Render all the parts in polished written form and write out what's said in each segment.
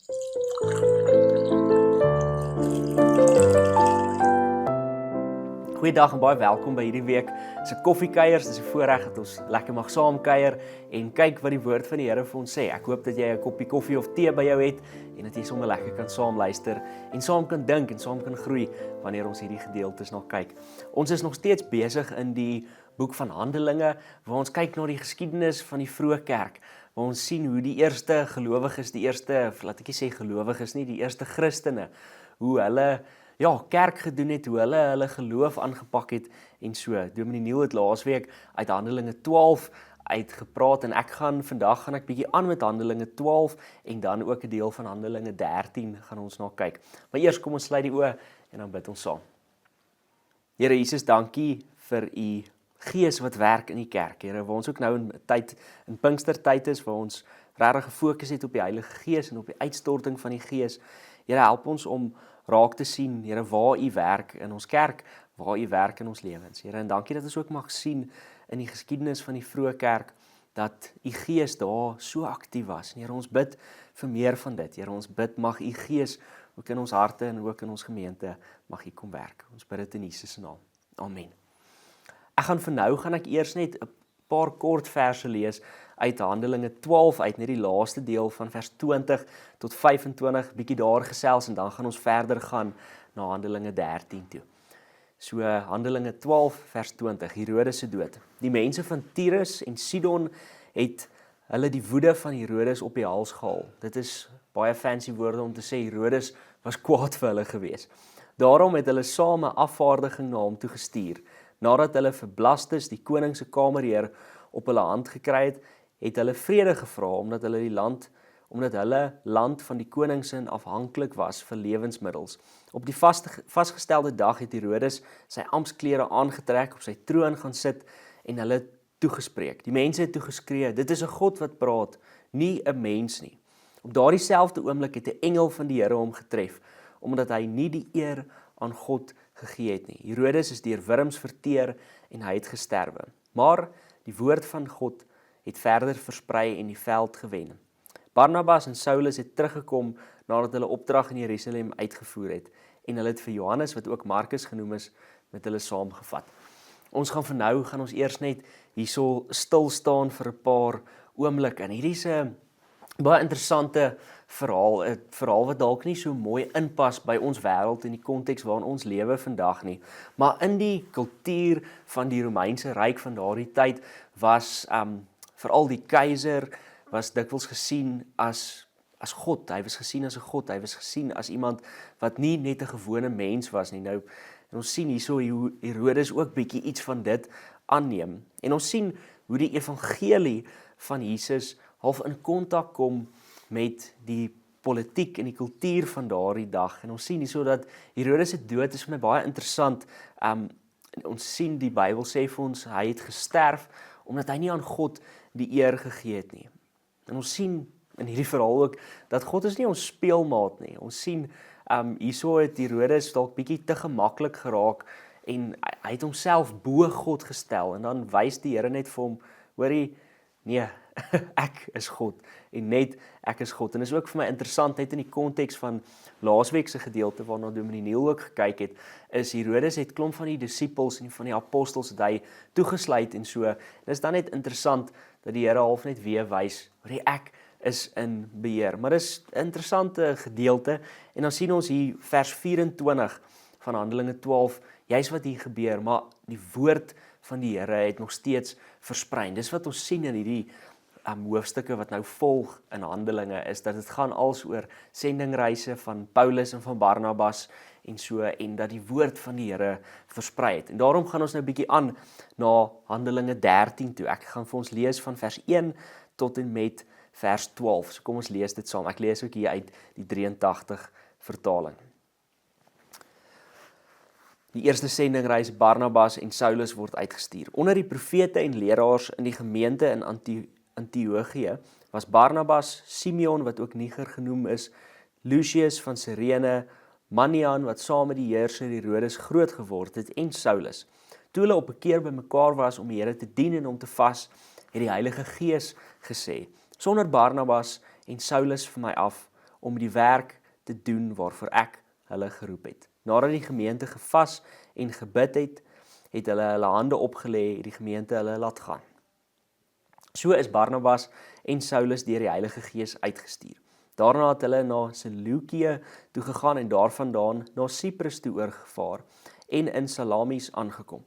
Goeiedag en baie welkom by hierdie week se koffiekuiers. Dit is 'n voorreg dat ons lekker mag saamkuier en kyk wat die woord van die Here vir ons sê. Ek hoop dat jy 'n koppie koffie of tee by jou het en dat jy sommer lekker kan saam luister en saam kan dink en saam kan groei wanneer ons hierdie gedeeltes na kyk. Ons is nog steeds besig in die boek van Handelinge waar ons kyk na die geskiedenis van die vroeë kerk. Waar ons sien hoe die eerste gelowiges, laat ek nie sê gelowiges nie, die eerste Christene, hoe hulle kerk gedoen het, hoe hulle geloof aangepak het en so. Dominee Neil het laasweek uit Handelinge 12 uitgepraat en vandag gaan ek bietjie aan met Handelinge 12 en dan ook 'n deel van Handelinge 13 gaan ons na kyk. Maar eers kom ons sluit die oë en dan bid ons saam. Here Jesus, dankie vir u Gees wat werk in die kerk. Here, waar ons ook nou in Pinkstertyd is, waar ons regtig gefokus het op die Heilige Gees en op die uitstorting van die Gees. Here, help ons om raak te sien, Here, waar u werk in ons kerk, waar u werk in ons lewens. Here, en dankie dat ons ook mag sien in die geskiedenis van die vroeë kerk, dat u Gees daar so aktief was. Here, ons bid vir meer van dit. Here, ons bid, mag u Gees ook in ons harte en ook in ons gemeente, mag u kom werk. Ons bid dit in Jesus se naam. Amen. Gaan ek eers net 'n paar kort verse lees uit Handelinge 12 uit, net die laaste deel van vers 20 tot 25, bietjie daar gesels en dan gaan ons verder gaan na Handelinge 13 toe. So Handelinge 12 vers 20, Herodes se dood. Die mense van Tyrus en Sidon het hulle die woede van Herodes op die hals gehaal. Dit is baie fancy woorde om te sê Herodes was kwaad vir hulle gewees. Daarom het hulle saam 'n afvaardiging na hom toe gestuur. Nadat hulle vir Blastus, die koning se kamerheer, op hulle hand gekry het hulle vrede gevra omdat hulle land van die koningsin afhanklik was vir lewensmiddels. Op die vasgestelde dag het Herodes sy amptsklere aangetrek, op sy troon gaan sit en hulle toegespreek. Die mense het toegeskree, dit is 'n God wat praat, nie 'n mens nie. Op daardie selfde oomblik het 'n engel van die Here hom getref, omdat hy nie die eer aan God gegee het nie. Herodes is deur wurms verteer en hy het gesterwe. Maar die woord van God het verder versprei en die veld gewen. Barnabas en Saulus het teruggekom nadat hulle opdrag in Jerusalem uitgevoer het en hulle het vir Johannes, wat ook Markus genoem is, met hulle saamgevat. Ons gaan ons eers net hierso stil staan vir 'n paar oomblikke. En hierdie is 'n baie interessante verhaal, 'n verhaal wat dalk nie so mooi inpas by ons wêreld en die konteks waarin ons lewe vandag nie. Maar in die kultuur van die Romeinse ryk van daardie tyd was veral die keiser was dikwels gesien as God. Hy was gesien as 'n God. Hy was gesien as iemand wat nie net 'n gewone mens was nie. Nou, en ons sien hierso hoe Herodes ook bietjie iets van dit aanneem. En ons sien hoe die evangelie van Jesus half in kontak kom met die politiek en die kultuur van daardie dag. En ons sien hierso dat Herodes se dood is vir my baie interessant. Ons sien die Bybel sê vir ons hy het gesterf omdat hy nie aan God die eer gegee het nie. En ons sien in hierdie verhaal ook dat God is nie ons speelmaat nie. Ons sien hierso het Herodes dalk bietjie te gemaklik geraak en hy het homself bo God gestel en dan wys die Here net vir hom, hoorie, nee, ek is God en net ek is God. En is ook vir my interessant net in die konteks van laasweek se gedeelte waarna Dominee Neil ook gekyk het, is Herodes het klomp van die disippels en van die apostels het hy toegesluit en so. Dit is dan net interessant dat die Here half net weer wys, hoorie, ek is in beheer. Maar dis 'n interessante gedeelte en dan sien ons hier vers 24 van Handelinge 12, juist wat hier gebeur, maar die woord van die Here het nog steeds versprei. Dis wat ons sien in hierdie hoofstukke wat nou volg in Handelinge, is dat dit gaan als oor sendingreise van Paulus en van Barnabas en so, en dat die woord van die Here versprei het. En daarom gaan ons nou 'n bietjie aan na Handelinge 13 toe. Ek gaan vir ons lees van vers 1 tot en met vers 12. So kom ons lees dit saam. Ek lees ook hier uit die 83 vertaling. Die eerste sendingreis, Barnabas en Saulus word uitgestuur. Onder die profete en leraars in die gemeente in Antiochië was Barnabas, Simeon wat ook Niger genoem is, Lucius van Cyrene, Manaen wat saam met die heerser Herodes groot geword het en Saulus. Toe hulle op 'n keer bymekaar was om die Here te dien en om te vas, het die Heilige Gees gesê: "Sonder Barnabas en Saulus vir my af om die werk te doen waarvoor ek hulle geroep het. Nadat die gemeente gevas en gebid het hulle hande opgelê, het die gemeente hulle laat gaan. So is Barnabas en Saulus deur die Heilige Gees uitgestuur. Daarna het hulle na Seleukië toe gegaan en daarvandaan na Siprus toe oorgevaar en in Salamis aangekom.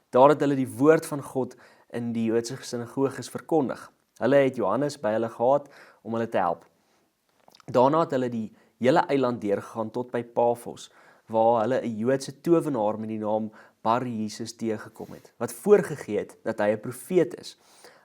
Daar het hulle die woord van God in die Joodse sinagoges verkondig. Hulle het Johannes by hulle gehad om hulle te help. Daarna het hulle die hele eiland deurgegaan tot by Pafos, waar hulle 'n Joodse towenaar met die naam Bar-Jesus teëgekom het, wat voorgegee het dat hy 'n profeet is.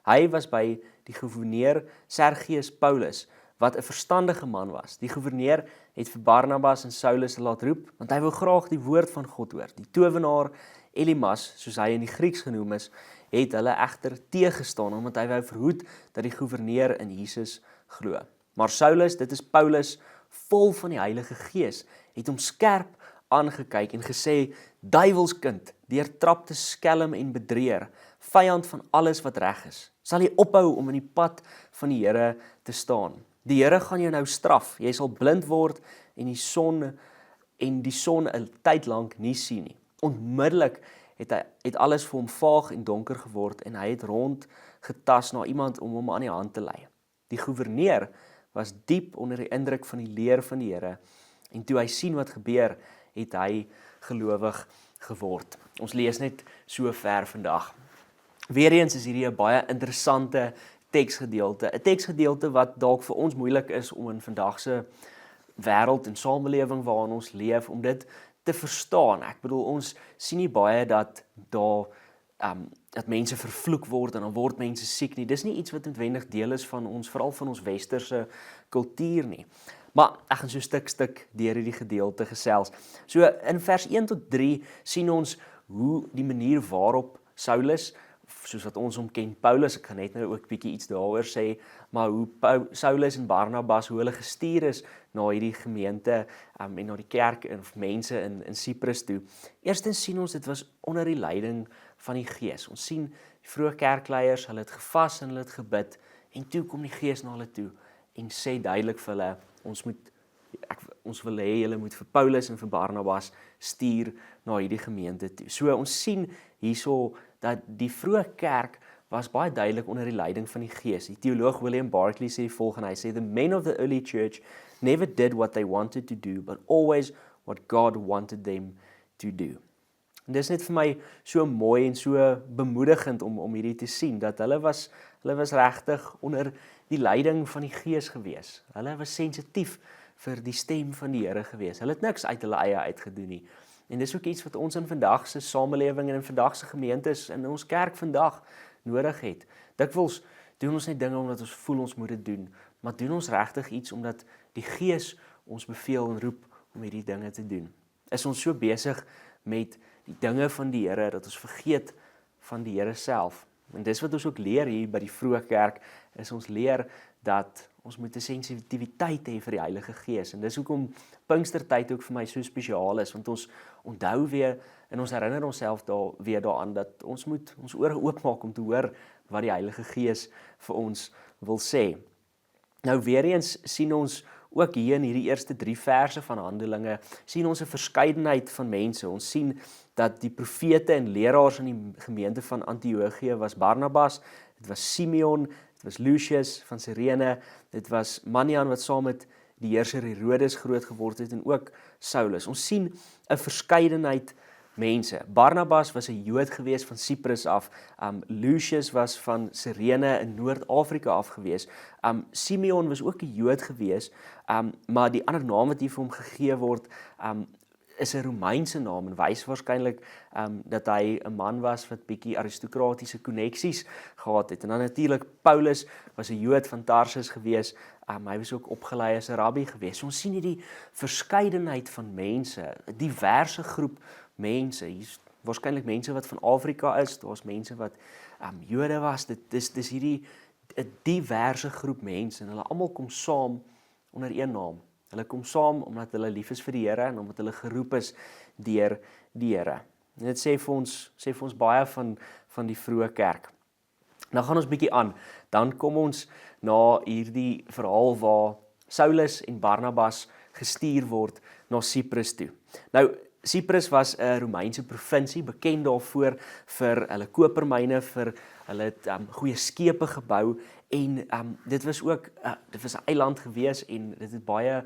Hy was by die goewerneur Sergius Paulus, wat 'n verstandige man was. Die goewerneur het vir Barnabas en Saulus laat roep, want hy wou graag die woord van God hoor. Die towenaar Elimas, soos hy in die Grieks genoem is, het hulle egter teëgestaan, omdat hy wou verhoed dat die goewerneur in Jesus glo. Maar Saulus, dit is Paulus, vol van die Heilige Gees, het hom skerp aangekyk en gesê: "Duiwelskind, deurtrapte skelm en bedrieger, vyand van alles wat reg is, sal jy ophou om in die pad van die Here te staan. Die Here gaan jou nou straf, jy sal blind word en die son 'n tyd lank nie sien nie." Onmiddellik het alles vir hom vaag en donker geword en hy het rond getas na iemand om hom aan die hand te lei. Die goewerneur was diep onder die indruk van die leer van die Here en toe hy sien wat gebeur, het hy gelowig geword. Ons lees net so ver vandag. Weereens is hierdie 'n baie interessante teksgedeelte, 'n teksgedeelte wat dalk vir ons moeilik is om in vandag se wêreld en samelewing waarin ons leef, om dit te verstaan. Ek bedoel, ons sien nie baie dat dat mense vervloek word en dan word mense siek nie. Dis nie iets wat noodwendig deel is van ons, veral van ons westerse kultuur nie. Maar ek gaan so stuk deur hierdie gedeelte gesels. So in vers 1 tot 3 sien ons hoe die manier waarop Saulus, soos wat ons hom ken, Paulus, ek gaan net nou ook bietjie iets daaroor sê, maar hoe Saulus en Barnabas, hoe hulle gestuur is na hierdie gemeente en na die kerk of mense in Siprus toe. Eerstens sien ons dit was onder die leiding van die Gees. Ons sien die vroeë kerkleiers, hulle het gevas en hulle het gebid en toe kom die Gees na hulle toe en sê duidelik vir hulle, ons wil hê julle moet vir Paulus en vir Barnabas stuur na hierdie gemeente toe. So ons sien hierso dat die vroeë kerk was baie duidelik onder die leiding van die Gees. Die teoloog William Barclay sê die volgende, hy sê: "The men of the early church never did what they wanted to do, but always what God wanted them to do." En dis net vir my so mooi en so bemoedigend om hierdie te sien, dat hulle was regtig onder die leiding van die Gees gewees. Hulle was sensitief vir die stem van die Here gewees. Hulle het niks uit hulle eie uitgedoen nie. En dis ook iets wat ons in vandag se samelewing en in vandag se gemeentes in ons kerk vandag nodig het. Dikwels doen ons net dinge omdat ons voel ons moet dit doen, maar doen ons regtig iets omdat die Gees ons beveel en roep om hierdie dinge te doen? Is ons so besig met die dinge van die Here dat ons vergeet van die Here self? En dis wat ons ook leer hier by die vroeë kerk, is ons leer dat ons moet 'n sensitiwiteit hê vir die Heilige Gees. En dis hoekom Pinkstertyd ook vir my so spesiaal is, want ons onthou weer en ons herinner onsself weer daaraan dat ons moet ons ore oopmaak om te hoor wat die Heilige Gees vir ons wil sê. Nou weer eens sien ons ook hier in hierdie eerste 3 verse van Handelinge, sien ons 'n verskeidenheid van mense. Ons sien dat die profete en leraars in die gemeente van Antiochië was Barnabas, dit was Simeon, dit was Lucius van Cyrene, dit was Manaen wat saam met die heerser Herodes groot geword het en ook Saulus. Ons sien 'n verskeidenheid mense. Barnabas was 'n Jood gewees van Siprus af. Lucius was van Cyrene in Noord-Afrika af gewees. Simeon was ook 'n Jood gewees, maar die ander naam wat hier vir hom gegee word, is 'n Romeinse naam en wys waarskynlik dat hy 'n man was wat bietjie aristokratiese koneksies gehad het. En dan natuurlik Paulus was 'n Jood van Tarsus gewees. Hy was ook opgelei as 'n rabbi gewees. So ons sien hierdie verskeidenheid van mense, 'n diverse groep mense. Hier's waarskynlik mense wat van Afrika is, daar's mense wat Jode was. Dis hierdie 'n diverse groep mense en hulle almal kom saam onder een naam. Hulle kom saam omdat hulle lief is vir die Here en omdat hulle geroep is deur die Here. En dit sê vir ons baie van die vroeë kerk. Nou gaan ons bietjie aan. Dan kom ons na hierdie verhaal waar Saulus en Barnabas gestuur word na Siprus toe. Nou, Siprus was 'n Romeinse provinsie, bekend daarvoor vir hulle kopermyne, vir hulle goeie skepe gebou en dit was ook dit was 'n eiland gewees en dit het baie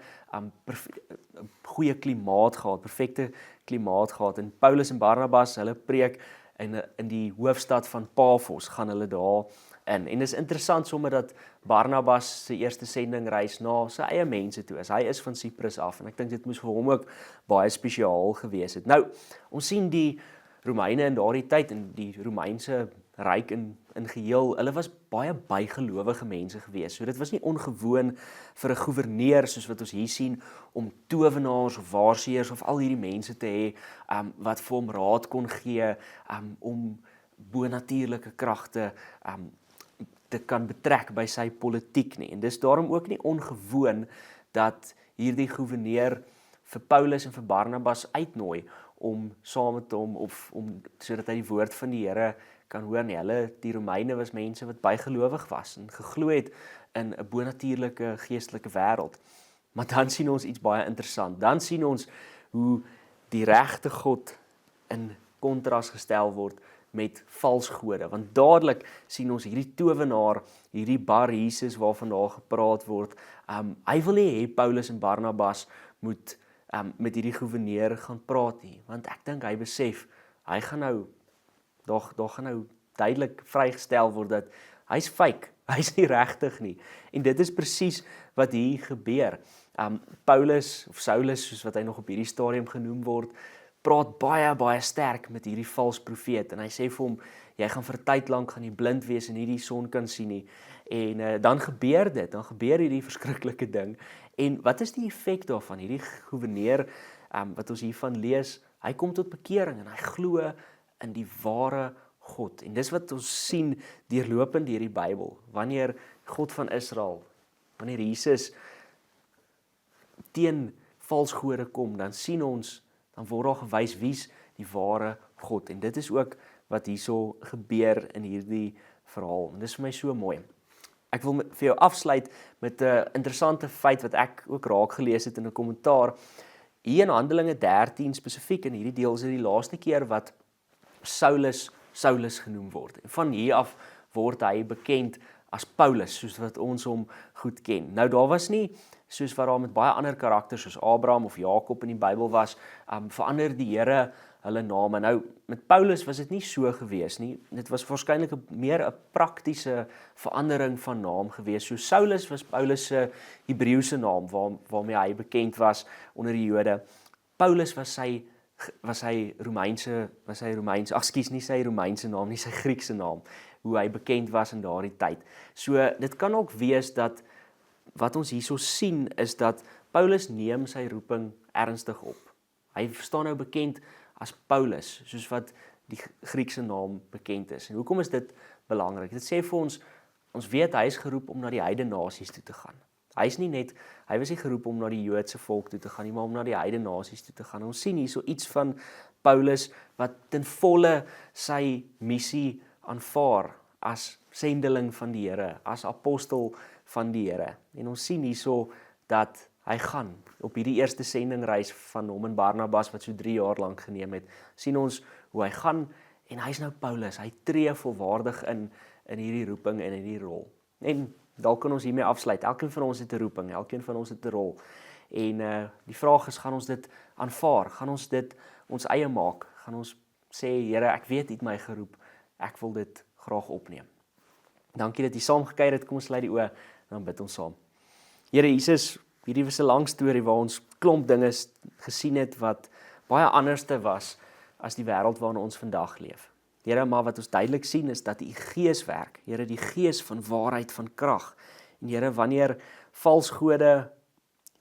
goeie klimaat gehad, perfekte klimaat gehad. En Paulus en Barnabas, hulle preek in die hoofstad van Pafos, gaan hulle daar in. En dis interessant sommer dat Barnabas se eerste sendingreis na sy eie mense toe is. Hy is van Siprus af en ek dink dit moes vir hom ook baie spesiaal gewees het. Nou, ons sien die Romeine in daardie tyd en die Romeinse ryk in geheel, hulle was baie bygelowige mense gewees. So dit was nie ongewoon vir 'n goewerneur soos wat ons hier sien om towenaars of waarseers of al hierdie mense te hê wat vir hom raad kon gee om bonatuurlike kragte te kan betrek by sy politiek nie. En dis daarom ook nie ongewoon dat hierdie goewerneur vir Paulus en vir Barnabas uitnooi om saam met hom of om sodat hy die woord van die Here kan hoor nie. Die Romeine was mense wat bygelowig was en geglo het in 'n bonatuurlike geestelike wêreld. Maar dan sien ons iets baie interessant. Dan sien ons hoe die regte God in kontras gestel word met valsgode, want dadelik sien ons hierdie towenaar, hierdie Bar Jesus waarvan daar gepraat word, hy wil nie hê Paulus en Barnabas moet met hierdie goewerneur gaan praat nie, want ek dink hy besef, hy gaan nou, daar gaan nou duidelik vrygestel word dat hy's fake, hy's nie regtig nie, en dit is presies wat hier gebeur. Paulus, of Saulus, soos wat hy nog op hierdie stadium genoem word, praat baie sterk met hierdie vals profeet en hy sê vir hom, jy gaan vir 'n tyd lank gaan jy blind wees en nie die son kan sien nie. En dan gebeur dit, dan gebeur hierdie verskriklike ding. En wat is die effek daarvan? Hierdie goewerneur wat ons hiervan lees, hy kom tot bekering en hy glo in die ware God. En dis wat ons sien deurlopend deur die Bybel. Wanneer God van Israel, wanneer Jesus teen valsgode kom, dan sien ons, dan word daar gewys wie's die ware God. En dit is ook wat hierso gebeur in hierdie verhaal. En dit is vir my so mooi. Ek wil vir jou afsluit met 'n interessante feit wat ek ook raak gelees het in 'n kommentaar. Hier in Handelinge 13 spesifiek in hierdie deel is dit die laaste keer wat Saulus genoem word. En van hier af word hy bekend as Paulus, soos wat ons hom goed ken. Nou daar was nie, soos wat daar met baie ander karakters soos Abraham of Jakob in die Bybel was, verander die Here hulle name. Nou, met Paulus was dit nie so gewees nie. Dit was waarskynlik meer 'n praktiese verandering van naam gewees. So Saulus was Paulus se Hebreëse naam waarmee hy bekend was onder die Jode. Paulus was sy Romeinse, nie sy Romeinse naam nie, sy Griekse naam, hoe hy bekend was in daardie tyd. So dit kan ook wees dat wat ons hierso sien is dat Paulus neem sy roeping ernstig op. Hy staan nou bekend as Paulus, soos wat die Griekse naam bekend is. En hoekom is dit belangrik? Dit sê vir ons weet hy is geroep om na die heidene nasies toe te gaan. Hy was nie geroep om na die Joodse volk toe te gaan nie, maar om na die heidene nasies toe te gaan. Ons sien hierso iets van Paulus wat ten volle sy missie aanvaar as sendeling van die Here, as apostel van die Here. En ons sien hierso dat hy gaan op hierdie eerste sendingreis van hom en Barnabas wat so 3 jaar lank geneem het, sien ons hoe hy gaan en hy's nou Paulus. Hy tree volwaardig in hierdie roeping en in hierdie rol. En dalk kan ons hiermee afsluit. Elkeen van ons het 'n roeping, elkeen van ons het 'n rol. En die vraag is, gaan ons dit aanvaar? Gaan ons dit ons eie maak? Gaan ons sê, Here, ek weet U het my geroep. Ek wil dit graag opneem. Dankie dat jy saam gekuier het. Kom ons sluit die oë en dan bid ons saam. Here Jesus, hierdie was 'n lang storie waar ons klomp dinge gesien het wat baie anderste was as die wêreld waarin ons vandag leef. Here, maar wat ons duidelik sien is dat U Gees werk. Here, die Gees van waarheid, van krag. En Here, wanneer valsgode,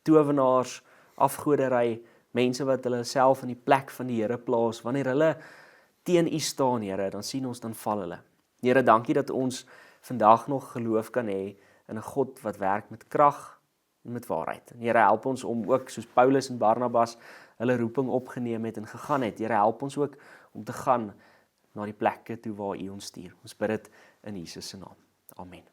towenaars, afgodery, mense wat hulle self in die plek van die Here plaas, wanneer hulle teen U staan, Here, dan sien ons, dan val hulle. Here, dankie dat ons vandag nog geloof kan hê in 'n God wat werk met krag en met waarheid. En Here, help ons om ook soos Paulus en Barnabas hulle roeping opgeneem het en gegaan het. Here, help ons ook om te gaan na die plekke toe waar U ons stuur. Ons bid dit in Jesus se naam. Amen.